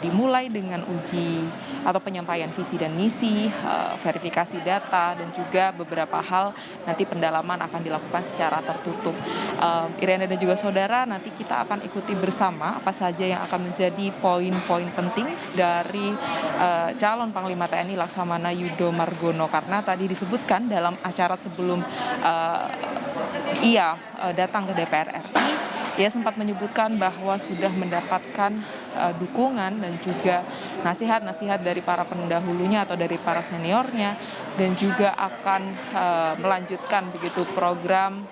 dimulai dengan uji atau penyampaian visi dan misi, verifikasi data, dan juga beberapa hal nanti pendalaman akan dilakukan secara tertutup. Iriana dan juga saudara, nanti kita akan ikuti bersama apa saja yang akan menjadi poin-poin penting dari calon Panglima TNI Laksamana Yudo Margono, karena tadi disebutkan dalam acara sebelum ia datang ke DPR RI, ia sempat menyebutkan bahwa sudah mendapatkan dukungan dan juga nasihat-nasihat dari para pendahulunya atau dari para seniornya, dan juga akan melanjutkan begitu program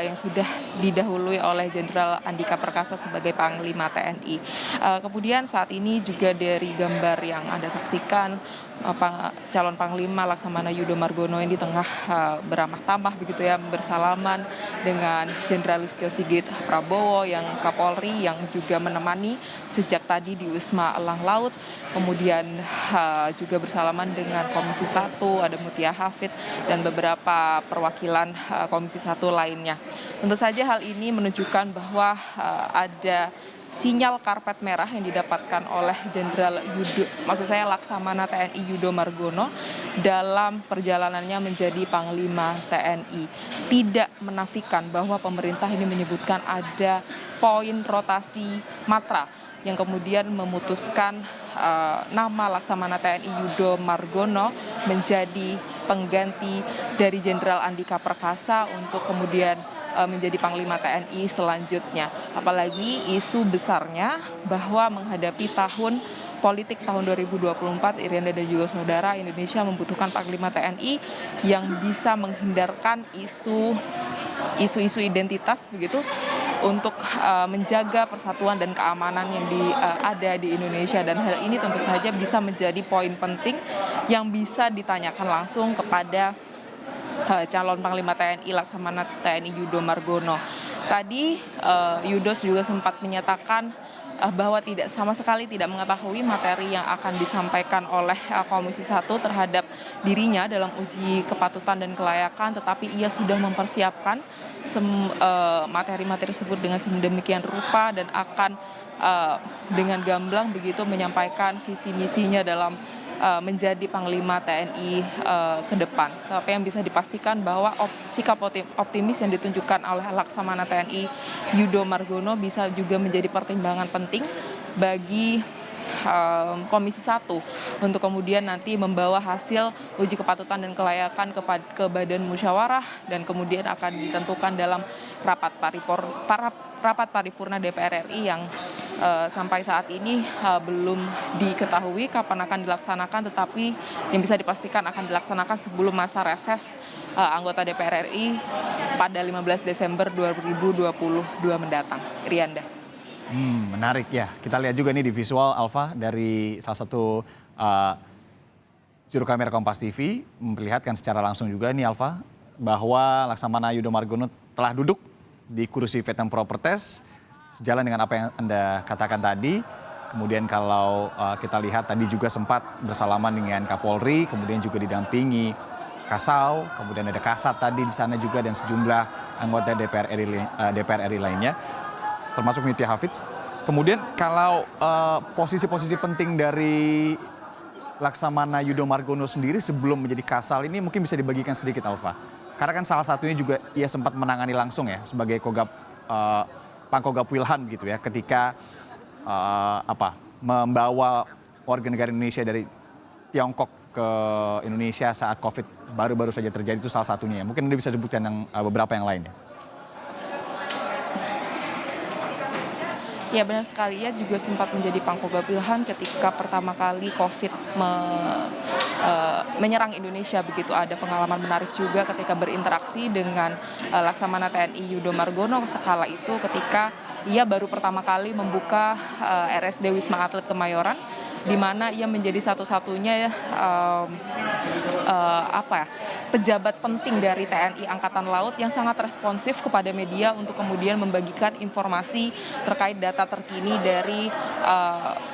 yang sudah didahului oleh Jenderal Andika Perkasa sebagai Panglima TNI. Kemudian saat ini juga dari gambar yang Anda saksikan, calon Panglima Laksamana Yudo Margono ini tengah beramah tamah begitu ya, bersalaman dengan Jenderal Listio Sigit Prabowo yang Kapolri yang juga menemani sejak tadi di Wisma Elang Laut. Kemudian juga bersalaman dengan Komisi 1, ada Mutia Hafid dan beberapa perwakilan Komisi 1 lainnya. Tentu saja hal ini menunjukkan bahwa ada sinyal karpet merah yang didapatkan oleh Laksamana TNI Yudo Margono dalam perjalanannya menjadi Panglima TNI. Tidak menafikan bahwa pemerintah ini menyebutkan ada poin rotasi matra yang kemudian memutuskan nama Laksamana TNI Yudo Margono menjadi pengganti dari Jenderal Andika Perkasa untuk kemudian menjadi Panglima TNI selanjutnya. Apalagi isu besarnya bahwa menghadapi tahun politik tahun 2024, Iriana dan juga saudara, Indonesia membutuhkan Panglima TNI yang bisa menghindarkan isu-isu identitas begitu, untuk menjaga persatuan dan keamanan yang ada di Indonesia. Dan hal ini tentu saja bisa menjadi poin penting yang bisa ditanyakan langsung kepada calon Panglima TNI Laksamana TNI Yudo Margono. Tadi Yudo juga sempat menyatakan bahwa sama sekali tidak mengetahui materi yang akan disampaikan oleh Komisi 1 terhadap dirinya dalam uji kepatutan dan kelayakan, tetapi ia sudah mempersiapkan materi-materi tersebut dengan sedemikian rupa dan akan dengan gamblang begitu menyampaikan visi misinya dalam menjadi Panglima TNI ke depan. Tapi yang bisa dipastikan bahwa sikap optimis yang ditunjukkan oleh Laksamana TNI Yudo Margono bisa juga menjadi pertimbangan penting bagi Komisi 1 untuk kemudian nanti membawa hasil uji kepatutan dan kelayakan ke Badan Musyawarah, dan kemudian akan ditentukan dalam rapat paripurna DPR RI yang sampai saat ini belum diketahui kapan akan dilaksanakan, tetapi yang bisa dipastikan akan dilaksanakan sebelum masa reses anggota DPR RI pada 15 Desember 2022 mendatang. Rianda. Menarik ya. Kita lihat juga nih di visual Alfa dari salah satu juru kamera Kompas TV memperlihatkan secara langsung juga nih Alfa bahwa Laksamana Yudo Margono telah duduk di kursi Fit and Proper Test sejalan dengan apa yang Anda katakan tadi. Kemudian kalau kita lihat tadi juga sempat bersalaman dengan Kapolri, kemudian juga didampingi Kasau, kemudian ada Kasat tadi di sana juga dan sejumlah anggota DPR RI lainnya, termasuk Mutia Hafid. Kemudian kalau posisi-posisi penting dari Laksamana Yudo Margono sendiri sebelum menjadi Kasal ini mungkin bisa dibagikan sedikit Alfa. Karena kan salah satunya juga ia sempat menangani langsung ya sebagai Pangkogap Wilhan gitu ya, ketika membawa warga negara Indonesia dari Tiongkok ke Indonesia saat COVID baru-baru saja terjadi, itu salah satunya. Mungkin Anda bisa sebutkan yang beberapa yang lainnya. Ya benar sekali, ya juga sempat menjadi Pangkogap Wilhan ketika pertama kali COVID menyerang Indonesia begitu. Ada pengalaman menarik juga ketika berinteraksi dengan Laksamana TNI Yudo Margono kala itu ketika ia baru pertama kali membuka RSD Wisma Atlet Kemayoran, di mana ia menjadi satu-satunya pejabat penting dari TNI Angkatan Laut yang sangat responsif kepada media untuk kemudian membagikan informasi terkait data terkini dari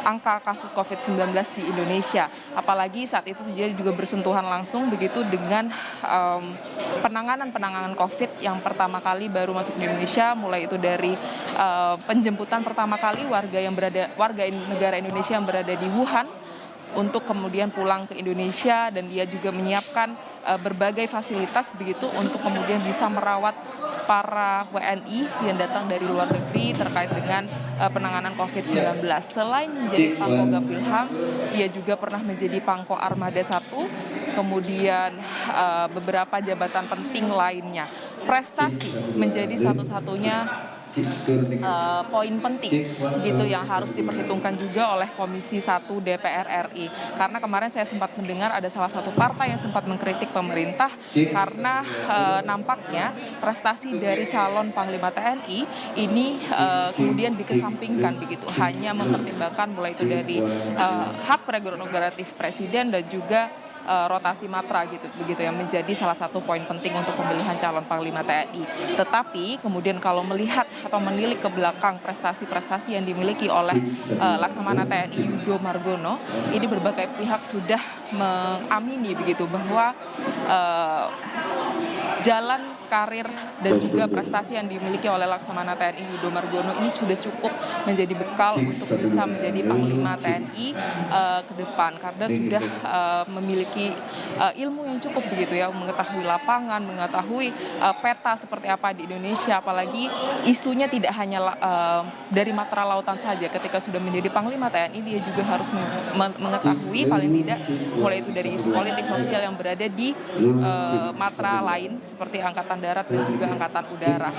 angka kasus COVID-19 di Indonesia. Apalagi saat itu dia juga bersentuhan langsung begitu dengan penanganan COVID yang pertama kali baru masuk di Indonesia, mulai itu dari penjemputan pertama kali warga negara Indonesia yang berada di Wuhan untuk kemudian pulang ke Indonesia, dan dia juga menyiapkan berbagai fasilitas begitu untuk kemudian bisa merawat para WNI yang datang dari luar negeri terkait dengan penanganan COVID-19. Selain menjadi Pangko Gapilham, ia juga pernah menjadi Pangko Armada 1, kemudian beberapa jabatan penting lainnya. Prestasi menjadi satu-satunya poin penting gitu yang harus diperhitungkan juga oleh Komisi 1 DPR RI. Karena kemarin saya sempat mendengar ada salah satu partai yang sempat mengkritik pemerintah karena nampaknya prestasi dari calon Panglima TNI ini kemudian dikesampingkan begitu, hanya mempertimbangkan mulai itu dari hak prerogatif presiden dan juga rotasi matra gitu begitu yang menjadi salah satu poin penting untuk pemilihan calon Panglima TNI. Tetapi kemudian kalau melihat atau menilik ke belakang prestasi-prestasi yang dimiliki oleh Laksamana TNI Yudo Margono, ini berbagai pihak sudah mengamini begitu bahwa jalan karir dan juga prestasi yang dimiliki oleh Laksamana TNI Yudo Margono ini sudah cukup menjadi bekal untuk bisa menjadi Panglima TNI ke depan, karena sudah memiliki ilmu yang cukup begitu ya, mengetahui lapangan, mengetahui peta seperti apa di Indonesia, apalagi isunya tidak hanya dari matra lautan saja. Ketika sudah menjadi Panglima TNI, dia juga harus mengetahui paling tidak mulai itu dari isu politik sosial yang berada di matra lain seperti Angkatan Darat dan juga Angkatan Udara.